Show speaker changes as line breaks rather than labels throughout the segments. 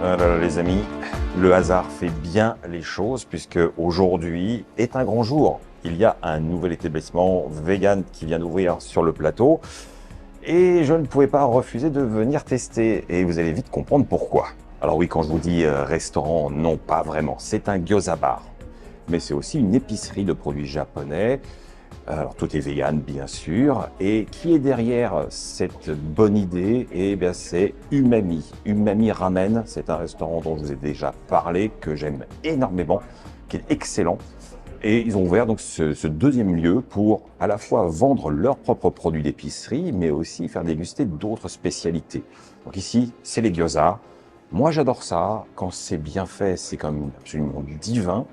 Voilà, les amis, le hasard fait bien les choses puisque aujourd'hui est un grand jour. Il y a un nouvel établissement vegan qui vient d'ouvrir sur le plateau et je ne pouvais pas refuser de venir tester et vous allez vite comprendre pourquoi. Alors oui, quand je vous dis restaurant, non pas vraiment, c'est un gyoza bar. Mais c'est aussi une épicerie de produits japonais. Alors tout est vegan bien sûr. Et qui est derrière cette bonne idée? Eh bien c'est Umami. Umami Ramen, c'est un restaurant dont je vous ai déjà parlé, que j'aime énormément, qui est excellent. Et ils ont ouvert donc ce deuxième lieu pour à la fois vendre leurs propres produits d'épicerie, mais aussi faire déguster d'autres spécialités. Donc ici, c'est les gyoza. Moi j'adore ça. Quand c'est bien fait, c'est quand même absolument divin.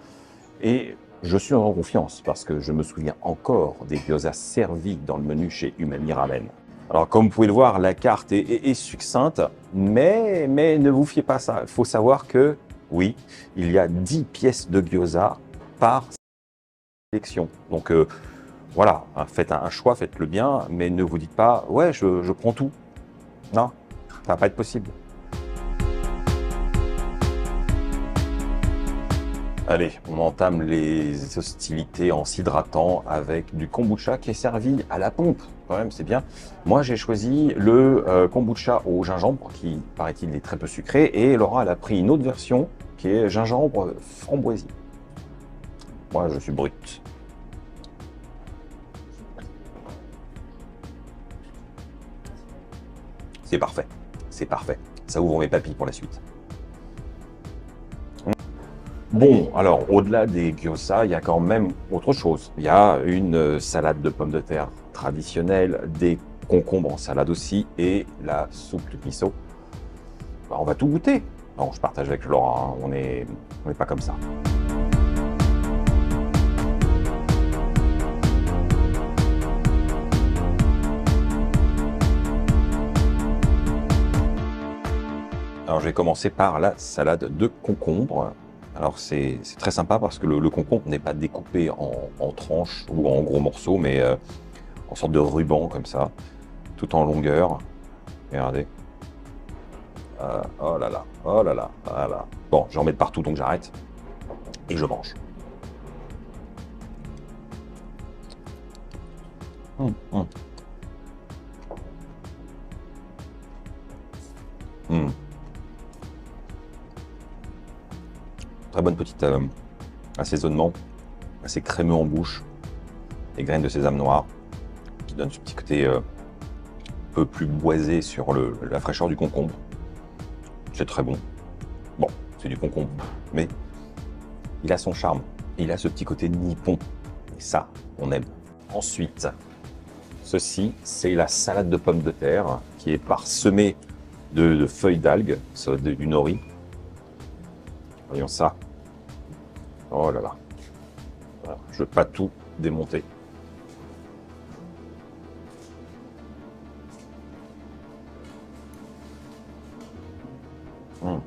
Et je suis en confiance parce que je me souviens encore des gyozas servis dans le menu chez Umami Ramen. Alors comme vous pouvez le voir, la carte est succincte, mais ne vous fiez pas à ça. Il faut savoir que, oui, il y a 10 pièces de gyoza par sélection. Donc voilà, hein, faites un choix, faites-le bien, mais ne vous dites pas « ouais, je prends tout ». Non, ça va pas être possible. Allez, on entame les hostilités en s'hydratant avec du kombucha qui est servi à la pompe. Quand même, c'est bien. Moi, j'ai choisi le kombucha au gingembre qui, paraît-il, est très peu sucré. Et Laura, elle a pris une autre version qui est gingembre framboisie. Moi, je suis brut. C'est parfait. C'est parfait. Ça ouvre mes papilles pour la suite. Bon, alors, au-delà des gyoza, il y a quand même autre chose. Il y a une salade de pommes de terre traditionnelle, des concombres en salade aussi, et la soupe de miso. Bah, on va tout goûter. Non, je partage avec Laura, hein. On n'est pas comme ça. Alors, je vais commencer par la salade de concombre. Alors, c'est très sympa parce que le concombre n'est pas découpé en tranches ou en gros morceaux, mais en sorte de ruban comme ça, tout en longueur. Regardez. Oh là là, oh là là, voilà. Bon, j'en mets de partout, donc j'arrête. Et je mange. Hum, hum, hum. Très bonne petite assaisonnement, assez crémeux en bouche. Les graines de sésame noir qui donnent ce petit côté un peu plus boisé sur la fraîcheur du concombre. C'est très bon. Bon, c'est du concombre, mais il a son charme. Il a ce petit côté nippon. Et ça, on aime. Ensuite, ceci, c'est la salade de pommes de terre qui est parsemée de feuilles d'algues, du nori. Voyons ça. Oh là là. Voilà, je ne veux pas tout démonter. Hum.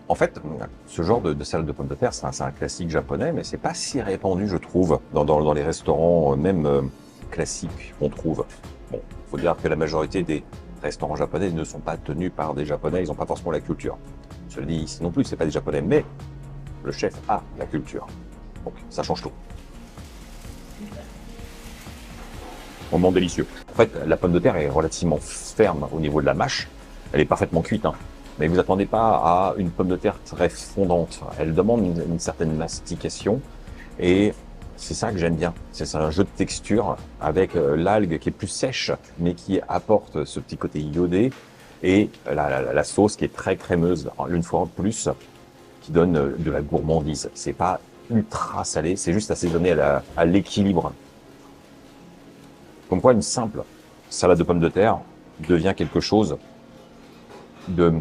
En fait, ce genre de salade de pommes de terre, c'est un classique japonais, mais c'est pas si répandu, je trouve, dans les restaurants, même classiques qu'on trouve. Bon, il faut dire que la majorité des restaurants japonais ne sont pas tenus par des japonais, ils n'ont pas forcément la culture. Je le dis ici non plus, c'est pas des japonais, mais le chef a la culture. Donc, ça change tout. Moment délicieux. En fait, la pomme de terre est relativement ferme au niveau de la mâche. Elle est parfaitement cuite, hein. Mais vous attendez pas à une pomme de terre très fondante. Elle demande une certaine mastication. Et c'est ça que j'aime bien. C'est un jeu de texture avec l'algue qui est plus sèche, mais qui apporte ce petit côté iodé. Et la sauce qui est très crémeuse, une fois en plus, qui donne de la gourmandise. C'est pas ultra salé, c'est juste assaisonné à l'équilibre. Comme quoi, une simple salade de pommes de terre devient quelque chose de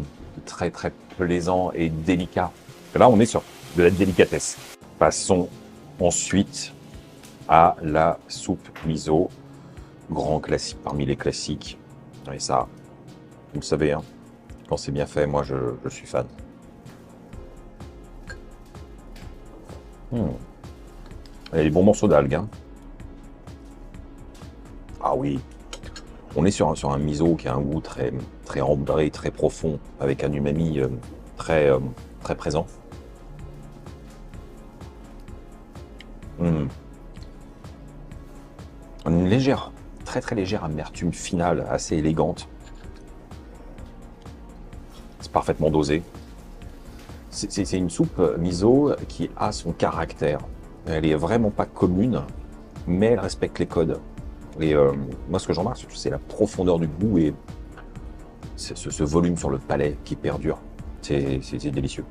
très très plaisant et délicat. Là, on est sur de la délicatesse. Passons ensuite à la soupe miso, grand classique parmi les classiques. Et ça, vous le savez, hein, quand c'est bien fait, moi je suis fan. Il y a des bons morceaux d'algues, hein. Ah oui, On est sur un miso qui a un goût très ambré, très profond, avec un umami très présent. Une légère, très légère amertume finale, assez élégante. C'est parfaitement dosé. C'est une soupe miso qui a son caractère. Elle est vraiment pas commune, mais elle respecte les codes. Et moi, ce que j'en remarque, c'est la profondeur du goût et ce volume sur le palais qui perdure. C'est délicieux.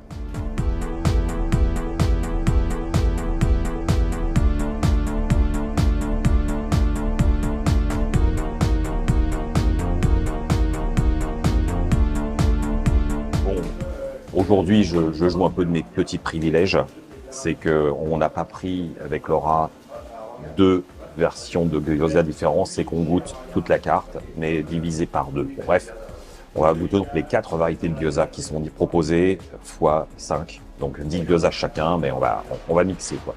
Bon, aujourd'hui, je joue un peu de mes petits privilèges. C'est qu'on n'a pas pris avec Laura deux versions de gyoza différentes, c'est qu'on goûte toute la carte, mais divisée par deux. Bon, bref, on va goûter donc les 4 variétés de gyoza qui sont proposées fois 5. Donc 10 gyoza chacun, mais on va mixer, quoi.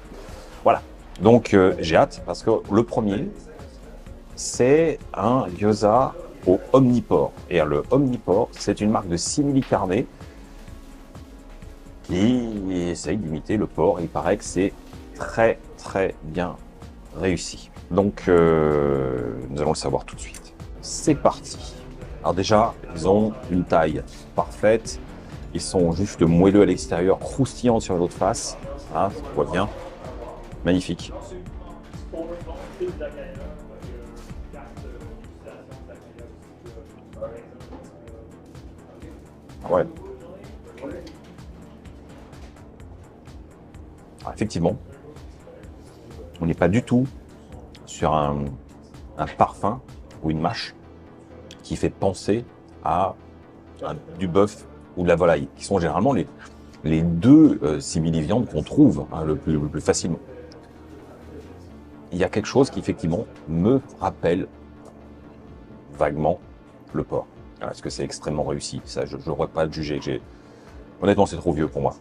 Voilà. Donc j'ai hâte parce que le premier, c'est un gyoza au Omniport. Et le Omniport, c'est une marque de simili carne qui essaye d'imiter le porc. Et il paraît que c'est très bien réussi. Donc nous allons le savoir tout de suite. C'est parti. Alors déjà, ils ont une taille parfaite. Ils sont juste moelleux à l'extérieur, croustillants sur l'autre face. Ah, on voit bien. Magnifique. Ouais. Alors, effectivement, on n'est pas du tout sur un parfum ou une mâche qui fait penser à du bœuf ou de la volaille, qui sont généralement les deux simili-viandes qu'on trouve le plus facilement. Il y a quelque chose qui effectivement me rappelle vaguement le porc. Est-ce que c'est extrêmement réussi? Ça, je n'aurais pas à le juger. Honnêtement, c'est trop vieux pour moi.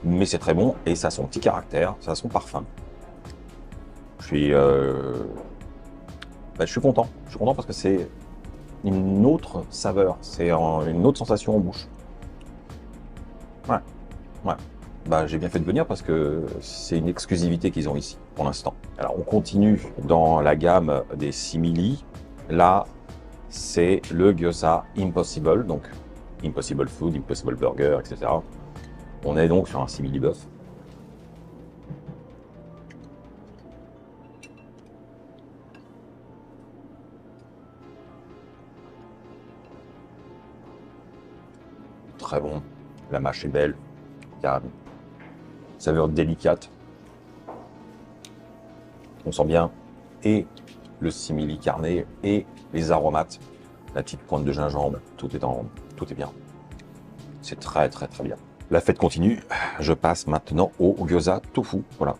Mais c'est très bon et ça a son petit caractère, ça a son parfum. Je suis content. Je suis content parce que c'est une autre saveur, c'est une autre sensation en bouche. Ouais. J'ai bien fait de venir parce que c'est une exclusivité qu'ils ont ici pour l'instant. Alors on continue dans la gamme des simili. Là, c'est le gyoza Impossible, donc Impossible Food, Impossible Burger, etc. On est donc sur un simili bœuf. Très bon, la mâche est belle, il y a une saveur délicate. On sent bien et le simili carné et les aromates, la petite pointe de gingembre, tout est bien. C'est très bien. La fête continue, je passe maintenant au gyoza tofu. Voilà,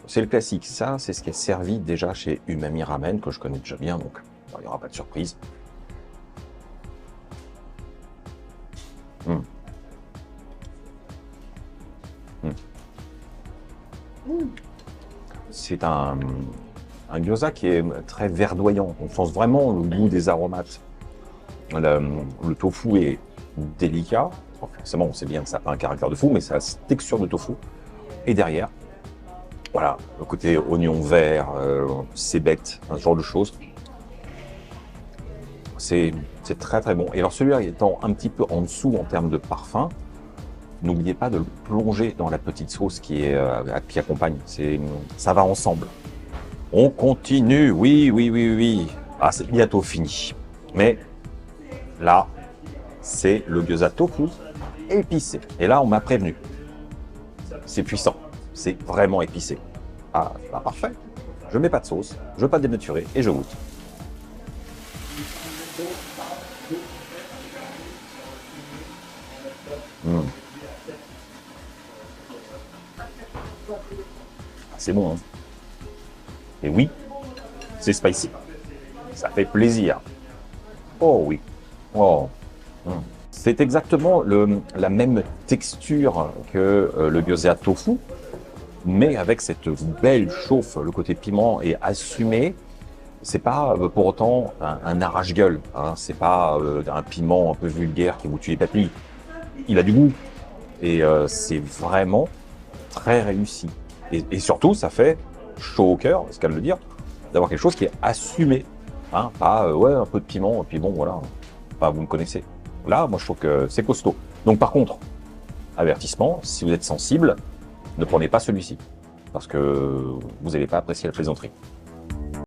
c'est le classique. Ça, c'est ce qui est servi déjà chez Umami Ramen, que je connais déjà bien, donc il n'y aura pas de surprise. C'est un gyoza qui est très verdoyant. On sent vraiment le goût des aromates. Le tofu est délicat. Forcément, on sait bien que ça n'a pas un caractère de fou, mais ça a cette texture de tofu. Et derrière, voilà, le côté oignon vert, cébette, ce genre de choses. C'est très bon. Et alors celui-là étant un petit peu en dessous en termes de parfum, n'oubliez pas de le plonger dans la petite sauce qui accompagne. Ça va ensemble. On continue, oui. Ah, c'est bientôt fini. Mais là, c'est le gyoza tofu épicé. Et là, on m'a prévenu. C'est puissant. C'est vraiment épicé. Ah, bah parfait. Je mets pas de sauce, je veux pas dénaturer et je goûte. C'est bon, hein. Et oui, c'est spicy. Ça fait plaisir. Oh oui. Oh. C'est exactement la même texture que le gyoza tofu, mais avec cette belle chauffe. Le côté piment est assumé. c'est pas pour autant un arrache-gueule, hein, c'est pas un piment un peu vulgaire qui vous tue les papilles. Il a du goût et c'est vraiment très réussi. Et surtout, ça fait chaud au cœur, c'est qu'à le dire, d'avoir quelque chose qui est assumé, hein, pas ouais un peu de piment et puis bon voilà, enfin, vous me connaissez. Là, moi je trouve que c'est costaud. Donc par contre, avertissement, si vous êtes sensible, ne prenez pas celui-ci parce que vous n'allez pas apprécier la plaisanterie.